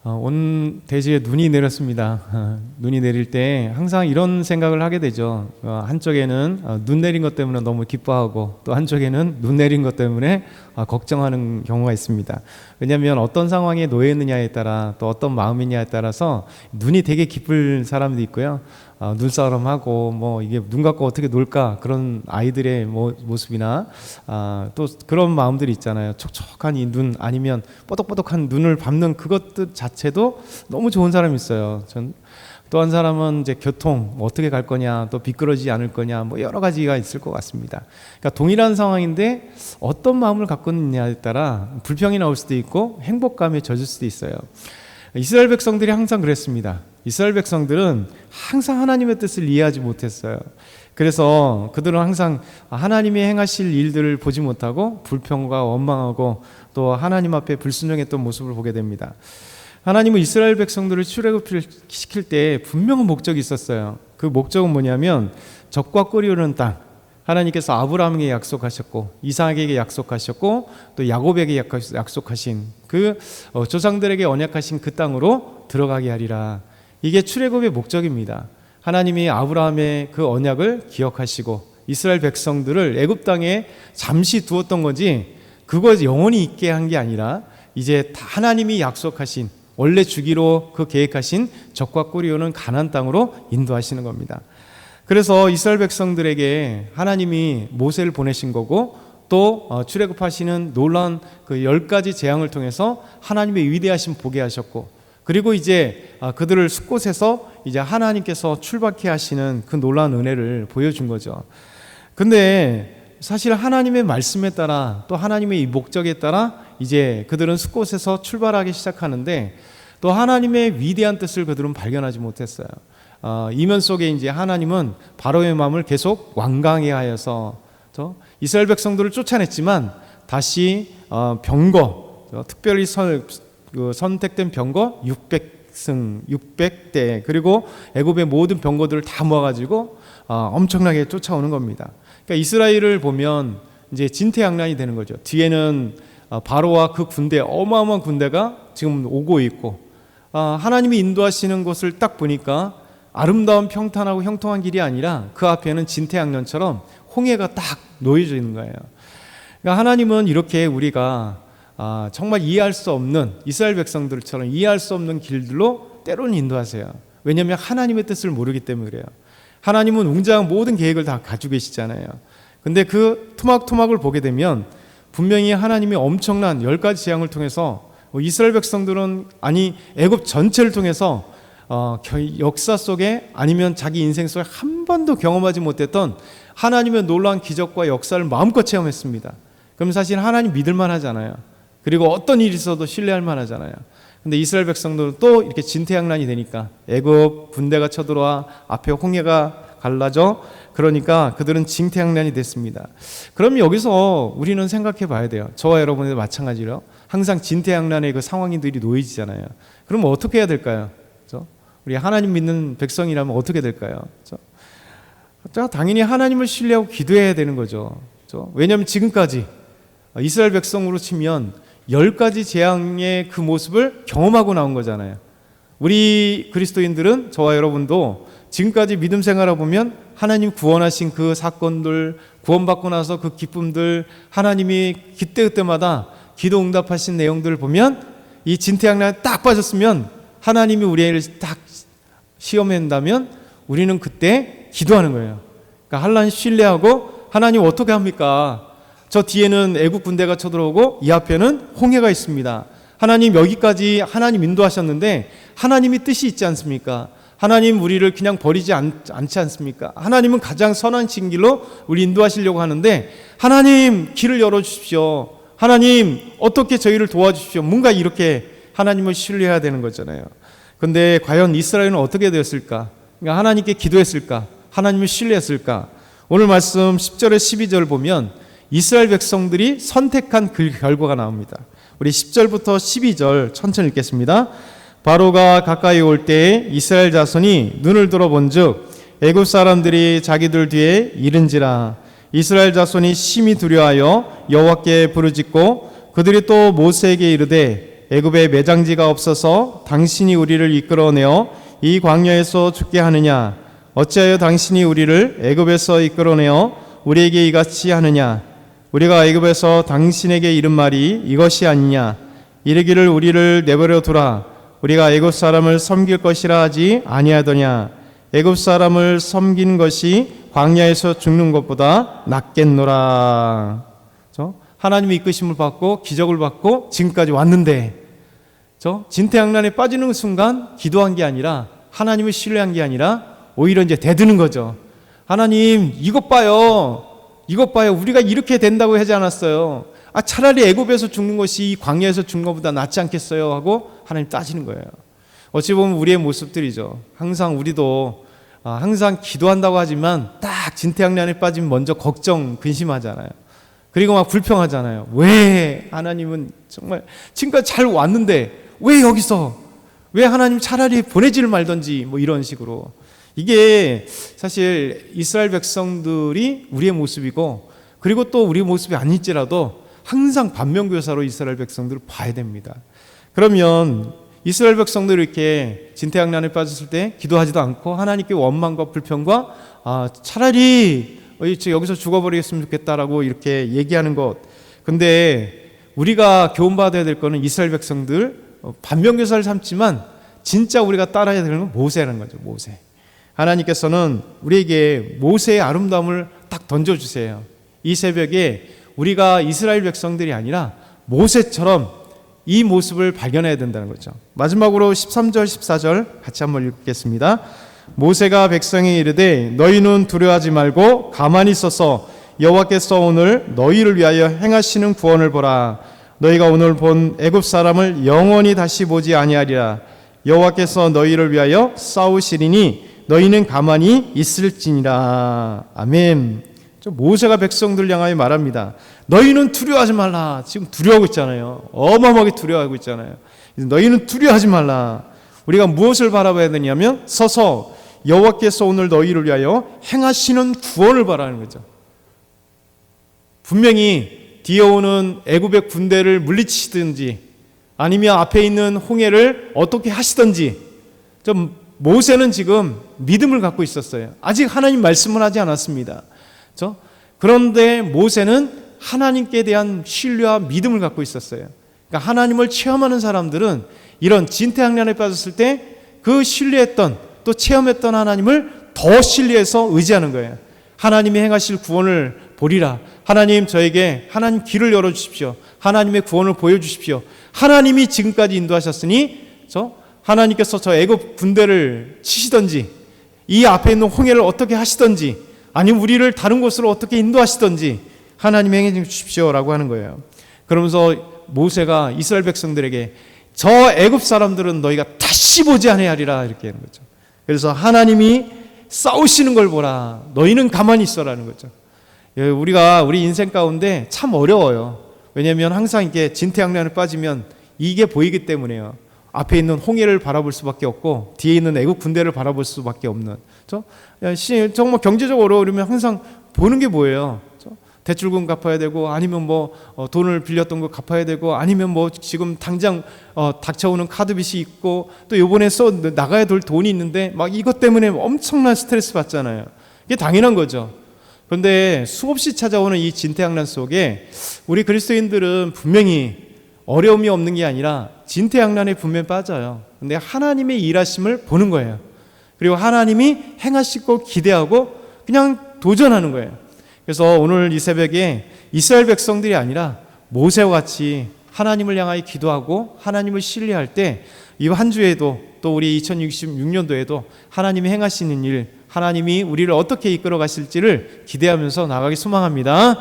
온 대지에 눈이 내렸습니다. 눈이 내릴 때 항상 이런 생각을 하게 되죠. 한쪽에는 눈 내린 것 때문에 너무 기뻐하고, 또 한쪽에는 눈 내린 것 때문에 걱정하는 경우가 있습니다. 왜냐하면 어떤 상황에 놓였느냐에 따라, 또 어떤 마음이냐에 따라서 눈이 되게 기쁠 사람도 있고요. 눈싸움하고 뭐 이게 눈 갖고 어떻게 놀까, 그런 아이들의 모습이나 또 그런 마음들이 있잖아요. 촉촉한 이 눈, 아니면 뽀득뽀득한 눈을 밟는 그것 자체도 너무 좋은 사람이 있어요. 또 한 사람은 이제 교통 어떻게 갈 거냐, 또 미끄러지지 않을 거냐, 뭐 여러 가지가 있을 것 같습니다. 그러니까 동일한 상황인데 어떤 마음을 갖고 있느냐에 따라 불평이 나올 수도 있고 행복감에 젖을 수도 있어요. 이스라엘 백성들이 항상 그랬습니다. 이스라엘 백성들은 항상 하나님의 뜻을 이해하지 못했어요. 그래서 그들은 항상 하나님이 행하실 일들을 보지 못하고 불평과 원망하고 또 하나님 앞에 불순종했던 모습을 보게 됩니다. 하나님은 이스라엘 백성들을 출애굽을 시킬 때 분명한 목적이 있었어요. 그 목적은 뭐냐면 적과 꿀이 흐르는 땅, 하나님께서 아브라함에게 약속하셨고 이삭에게 약속하셨고 또 야곱에게 약속하신 그 조상들에게 언약하신 그 땅으로 들어가게 하리라. 이게 출애굽의 목적입니다. 하나님이 아브라함의 그 언약을 기억하시고 이스라엘 백성들을 애굽 땅에 잠시 두었던 거지, 그거 영원히 있게 한 게 아니라 이제 하나님이 약속하신, 원래 주기로 그 계획하신 적과 꿀이 흐르는 가나안 땅으로 인도하시는 겁니다. 그래서 이스라엘 백성들에게 하나님이 모세를 보내신 거고, 또 출애굽하시는 놀라운 그 10가지 재앙을 통해서 하나님의 위대하심 보게 하셨고, 그리고 이제 그들을 숲곳에서 이제 하나님께서 출발케 하시는 그 놀라운 은혜를 보여준 거죠. 근데 사실 하나님의 말씀에 따라, 또 하나님의 이 목적에 따라 이제 그들은 숲곳에서 출발하기 시작하는데, 또 하나님의 위대한 뜻을 그들은 발견하지 못했어요. 이면 속에 이제 하나님은 바로의 마음을 계속 완강하게 하여서 이스라엘 백성들을 쫓아냈지만 다시 병거, 특별히 선택된 병거 600대, 그리고 애굽의 모든 병거들을 다 모아가지고 엄청나게 쫓아오는 겁니다. 그러니까 이스라엘을 보면 이제 진퇴양난이 되는 거죠. 뒤에는 바로와 그 군대, 어마어마한 군대가 지금 오고 있고, 하나님이 인도하시는 곳을 딱 보니까 아름다운 평탄하고 형통한 길이 아니라 그 앞에는 진퇴양난처럼 홍해가 딱 놓여져 있는 거예요. 그러니까 하나님은 이렇게 우리가 정말 이해할 수 없는, 이스라엘 백성들처럼 이해할 수 없는 길들로 때로는 인도하세요. 왜냐하면 하나님의 뜻을 모르기 때문에 그래요. 하나님은 웅장한 모든 계획을 다 가지고 계시잖아요. 근데 그 토막토막을 보게 되면 분명히 하나님이 엄청난 10가지 재앙을 통해서 이스라엘 백성들은, 아니 애굽 전체를 통해서 역사 속에, 아니면 자기 인생 속에 한 번도 경험하지 못했던 하나님의 놀라운 기적과 역사를 마음껏 체험했습니다. 그럼 사실 하나님 믿을만 하잖아요. 그리고 어떤 일이 있어도 신뢰할 만하잖아요. 근데 이스라엘 백성들은 또 이렇게 진퇴양난이 되니까 애굽 군대가 쳐들어와 앞에 홍해가 갈라져, 그러니까 그들은 진퇴양난이 됐습니다. 그럼 여기서 우리는 생각해 봐야 돼요. 저와 여러분도 마찬가지로 항상 진퇴양난의 그 상황들이 놓이잖아요. 그럼 어떻게 해야 될까요? 그렇죠? 우리 하나님 믿는 백성이라면 어떻게 될까요? 그렇죠? 당연히 하나님을 신뢰하고 기도해야 되는 거죠. 그렇죠? 왜냐하면 지금까지 이스라엘 백성으로 치면 10가지 재앙의 그 모습을 경험하고 나온 거잖아요. 우리 그리스도인들은, 저와 여러분도 지금까지 믿음 생활하다 보면 하나님 구원하신 그 사건들, 구원받고 나서 그 기쁨들, 하나님이 그때그때마다 기도 응답하신 내용들을 보면 이 진퇴양난에 딱 빠졌으면, 하나님이 우리를 딱 시험한다면 우리는 그때 기도하는 거예요. 그러니까 하나님 신뢰하고, 하나님 어떻게 합니까? 저 뒤에는 애국 군대가 쳐들어오고 이 앞에는 홍해가 있습니다. 하나님 여기까지 하나님 인도하셨는데 하나님이 뜻이 있지 않습니까? 하나님 우리를 그냥 버리지 않지 않습니까? 하나님은 가장 선한 길로 우리 인도하시려고 하는데, 하나님 길을 열어주십시오. 하나님 어떻게 저희를 도와주십시오. 뭔가 이렇게 하나님을 신뢰해야 되는 거잖아요. 근데 과연 이스라엘은 어떻게 되었을까? 그러니까 하나님께 기도했을까? 하나님을 신뢰했을까? 오늘 말씀 10절에 12절 보면 이스라엘 백성들이 선택한 그 결과가 나옵니다. 우리 10절부터 12절 천천히 읽겠습니다. 바로가 가까이 올 때에 이스라엘 자손이 눈을 들어본즉 애굽 사람들이 자기들 뒤에 이른지라. 이스라엘 자손이 심히 두려워하여 여호와께 부르짖고 그들이 또 모세에게 이르되 애굽에 매장지가 없어서 당신이 우리를 이끌어내어 이 광야에서 죽게 하느냐? 어찌하여 당신이 우리를 애굽에서 이끌어내어 우리에게 이같이 하느냐? 우리가 애굽에서 당신에게 이른 말이 이것이 아니냐? 이르기를 우리를 내버려 두라. 우리가 애굽 사람을 섬길 것이라 하지 아니하더냐? 애굽 사람을 섬긴 것이 광야에서 죽는 것보다 낫겠노라. 하나님의 이끄심을 받고 기적을 받고 지금까지 왔는데 진퇴양난에 빠지는 순간 기도한 게 아니라 하나님을 신뢰한 게 아니라 오히려 이제 대드는 거죠. 하나님 이것 봐요. 우리가 이렇게 된다고 하지 않았어요. 차라리 애굽에서 죽는 것이 이 광야에서 죽는 것보다 낫지 않겠어요 하고 하나님 따지는 거예요. 어찌 보면 우리의 모습들이죠. 항상 우리도 항상 기도한다고 하지만 딱 진퇴양난에 빠지면 먼저 걱정 근심하잖아요. 그리고 막 불평하잖아요. 왜 하나님은 정말 지금까지 잘 왔는데 왜 여기서 왜 하나님 차라리 보내지를 말던지 뭐 이런 식으로. 이게 사실 이스라엘 백성들이 우리의 모습이고 그리고 또 우리의 모습이 아닐지라도 항상 반면교사로 이스라엘 백성들을 봐야 됩니다. 그러면 이스라엘 백성들이 이렇게 진퇴양난에 빠졌을 때 기도하지도 않고 하나님께 원망과 불평과 차라리 여기서 죽어버리겠으면 좋겠다라고 이렇게 얘기하는 것. 근데 우리가 교훈받아야 될 거는 이스라엘 백성들 반면교사를 삼지만 진짜 우리가 따라야 되는 건 모세라는 거죠. 모세. 하나님께서는 우리에게 모세의 아름다움을 딱 던져주세요. 이 새벽에 우리가 이스라엘 백성들이 아니라 모세처럼 이 모습을 발견해야 된다는 거죠. 마지막으로 13절 14절 같이 한번 읽겠습니다. 모세가 백성에 이르되 너희는 두려워하지 말고 가만히 있어서 여호와께서 오늘 너희를 위하여 행하시는 구원을 보라. 너희가 오늘 본 애굽 사람을 영원히 다시 보지 아니하리라. 여호와께서 너희를 위하여 싸우시리니 너희는 가만히 있을지니라. 아멘. 모세가 백성들 향하여 말합니다. 너희는 두려워하지 말라. 지금 두려워하고 있잖아요. 어마어마하게 두려워하고 있잖아요. 너희는 두려워하지 말라. 우리가 무엇을 바라봐야 되냐면 서서 여호와께서 오늘 너희를 위하여 행하시는 구원을 바라는 거죠. 분명히 뒤에 오는 애굽의 군대를 물리치시든지 아니면 앞에 있는 홍해를 어떻게 하시든지 좀 모세는 지금 믿음을 갖고 있었어요. 아직 하나님 말씀을 하지 않았습니다. 그런데 모세는 하나님께 대한 신뢰와 믿음을 갖고 있었어요. 그러니까 하나님을 체험하는 사람들은 이런 진퇴양난에 빠졌을 때 그 신뢰했던 또 체험했던 하나님을 더 신뢰해서 의지하는 거예요. 하나님이 행하실 구원을 보리라. 하나님 저에게 하나님 길을 열어주십시오. 하나님의 구원을 보여주십시오. 하나님이 지금까지 인도하셨으니 하나님께서 저 애굽 군대를 치시든지 이 앞에 있는 홍해를 어떻게 하시든지 아니면 우리를 다른 곳으로 어떻게 인도하시든지 하나님이 행해 주십시오라고 하는 거예요. 그러면서 모세가 이스라엘 백성들에게 저 애굽 사람들은 너희가 다시 보지 아니하리라 이렇게 하는 거죠. 그래서 하나님이 싸우시는 걸 보라. 너희는 가만히 있어라는 거죠. 우리 인생 가운데 참 어려워요. 왜냐하면 항상 이게 진퇴양난에 빠지면 이게 보이기 때문에요. 앞에 있는 홍해를 바라볼 수밖에 없고 뒤에 있는 애국 군대를 바라볼 수밖에 없는. 정말 경제적으로 어려우면 항상 보는 게 뭐예요? 대출금 갚아야 되고 아니면 돈을 빌렸던 거 갚아야 되고 아니면 지금 당장 닥쳐오는 카드빚이 있고 또 요번에 나가야 될 돈이 있는데 막 이것 때문에 엄청난 스트레스 받잖아요. 이게 당연한 거죠. 그런데 수없이 찾아오는 이 진퇴양난 속에 우리 그리스도인들은 분명히 어려움이 없는 게 아니라 진퇴양난에 분명히 빠져요. 근데 하나님의 일하심을 보는 거예요. 그리고 하나님이 행하시고 기대하고 그냥 도전하는 거예요. 그래서 오늘 이 새벽에 이스라엘 백성들이 아니라 모세와 같이 하나님을 향하여 기도하고 하나님을 신뢰할 때 이 한 주에도 또 우리 2066년도에도 하나님이 행하시는 일, 하나님이 우리를 어떻게 이끌어 가실지를 기대하면서 나가기 소망합니다.